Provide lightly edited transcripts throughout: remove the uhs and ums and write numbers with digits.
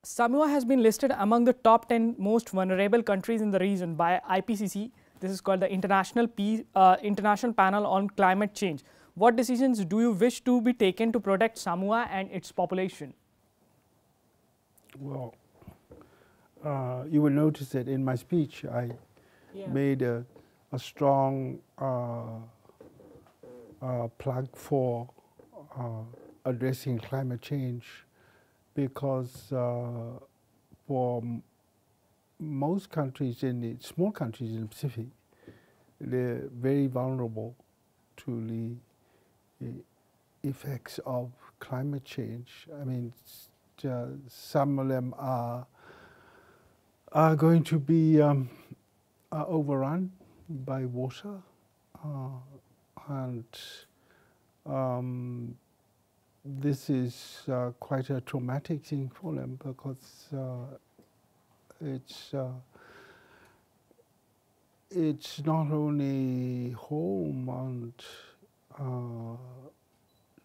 Samoa has been listed among the top 10 most vulnerable countries in the region by IPCC. This is called the International Panel on Climate Change. What decisions do you wish to be taken to protect Samoa and its population? Well, you will notice that in my speech I made a strong plug for addressing climate change, because for most countries small countries in the Pacific, they're very vulnerable to the effects of climate change. I mean, some of them are going to be overrun by water, and this is quite a traumatic thing for them, because it's not only home and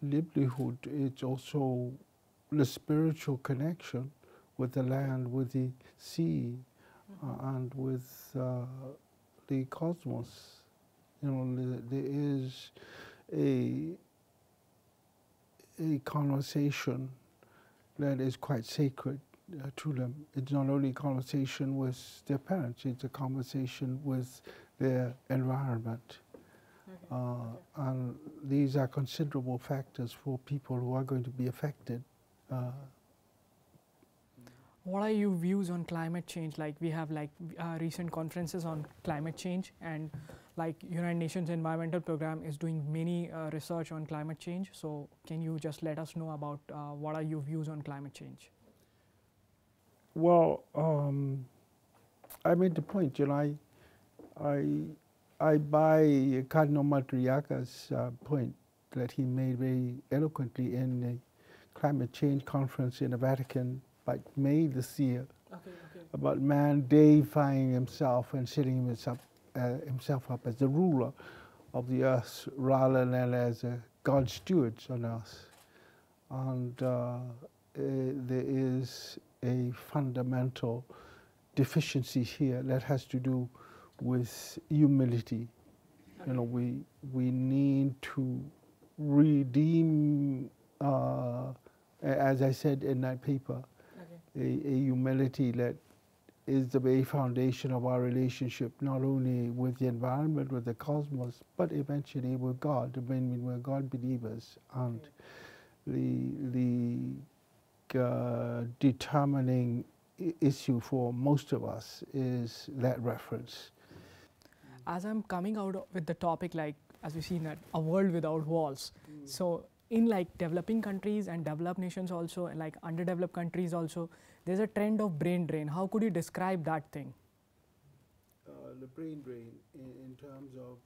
livelihood, it's also the spiritual connection with the land, with the sea, and with the cosmos. You know, there is a conversation that is quite sacred to them. It's not only a conversation with their parents, it's a conversation with their environment. And these are considerable factors for people who are going to be affected. What are your views on climate change? Like, we have recent conferences on climate change, and like United Nations Environmental Program is doing many research on climate change. So can you just let us know about what are your views on climate change? Well, I made the point, you know, I buy Cardinal Matriarca's point that he made very eloquently in the climate change conference in the Vatican by May this year, about man deifying himself and setting himself up as the ruler of the earth rather than as a God steward on earth. And there is a fundamental deficiency here that has to do with humility. You know, we need to redeem, as I said in that paper, a humility that is the very foundation of our relationship, not only with the environment, with the cosmos, but eventually with God. I mean, we're God believers, and the determining issue for most of us is that reference. As I'm coming out with the topic, like as we've seen that a world without walls. So in like developing countries and developed nations also, and like underdeveloped countries also, there's a trend of brain drain. How could you describe that thing? The brain drain in terms of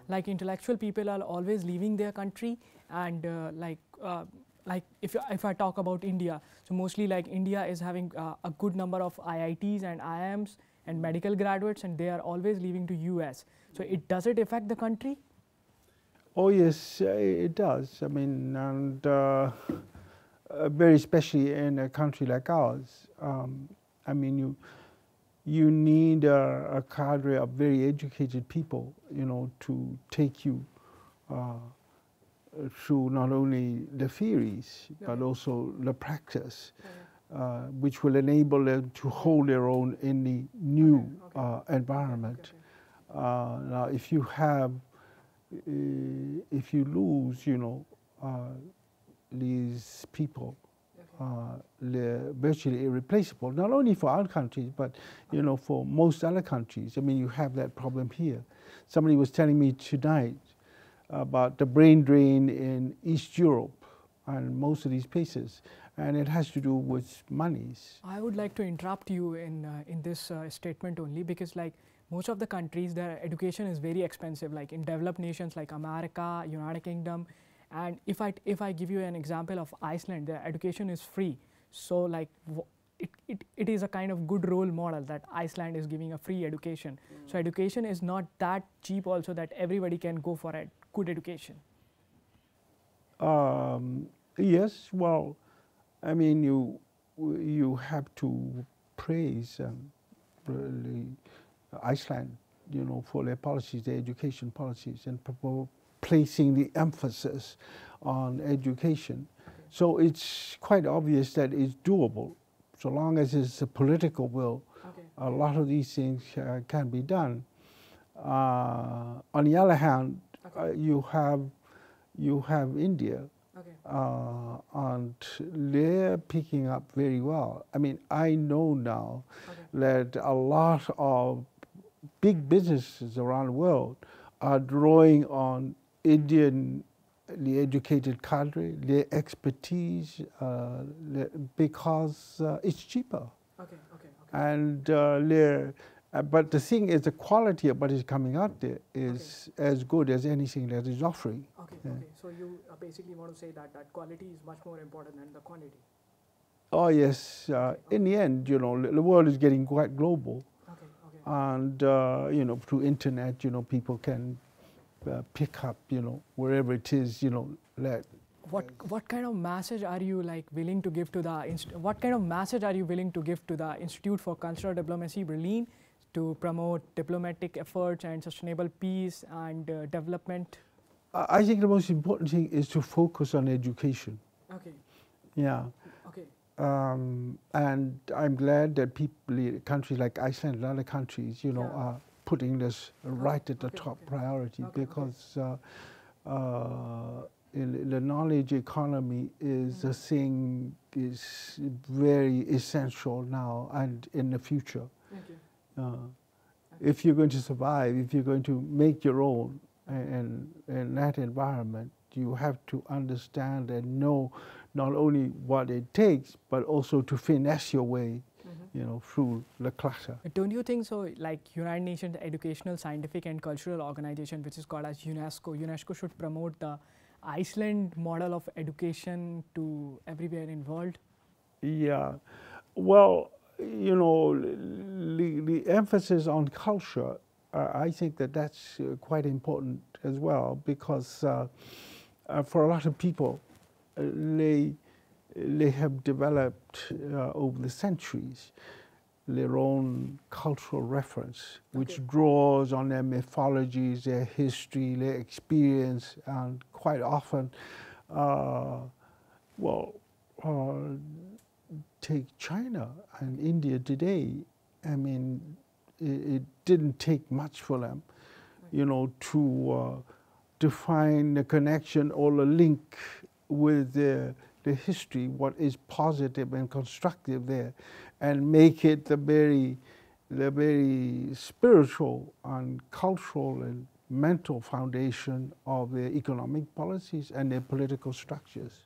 like intellectual people are always leaving their country, and like if I talk about India, so mostly like India is having a good number of IITs and IIMs and medical graduates, and they are always leaving to US. So does it affect the country? Oh yes, it does. I mean, and very especially in a country like ours. I mean, you need a cadre of very educated people, you know, to take you through not only the theories, but also the practice, which will enable them to hold their own in the new environment. Now, if you lose, you know, these people, they're virtually irreplaceable, not only for our countries, but, you know, for most other countries. I mean, you have that problem here. Somebody was telling me tonight about the brain drain in East Europe and most of these places, and it has to do with monies. I would like to interrupt you in this statement only, because like most of the countries, their education is very expensive, like in developed nations like America, United Kingdom. And if I give you an example of Iceland, their education is free. So like it is a kind of good role model that Iceland is giving a free education. So education is not that cheap also that everybody can go for a good education. Yes, well, I mean, you have to praise really Iceland, for their policies, their education policies, and placing the emphasis on education. So it's quite obvious that it's doable, so long as it's a political will. A lot of these things can be done. On the other hand, you have India, and they're picking up very well. I mean, I know now that a lot of big businesses around the world are drawing on Indian, the educated cadre, their expertise, because it's cheaper. And but the thing is, the quality of what is coming out there is as good as anything that is offering. So you basically want to say that quality is much more important than the quantity. Oh yes, in the end, the world is getting quite global. And through internet, people can pick up, wherever it is, that. What kind of message are you willing to give to the Institute for Cultural Diplomacy, Berlin, to promote diplomatic efforts and sustainable peace and development? I think the most important thing is to focus on education. Yeah. And I'm glad that countries like Iceland and other countries, are putting this right at the top priority, because the knowledge economy is a thing is very essential now and in the future. If you're going to survive, if you're going to make your own in that environment, you have to understand and know not only what it takes, but also to finesse your way, through the clutter. Don't you think so? Like United Nations Educational, Scientific and Cultural Organization, which is called as UNESCO should promote the Iceland model of education to everywhere in the world? Yeah, well, the emphasis on culture, I think that's quite important as well, because for a lot of people, they have developed over the centuries their own cultural reference, which draws on their mythologies, their history, their experience, and quite often, take China and India today. I mean, it didn't take much for them, to find the connection or the link with the history, what is positive and constructive there, and make it the very spiritual and cultural and mental foundation of their economic policies and their political structures.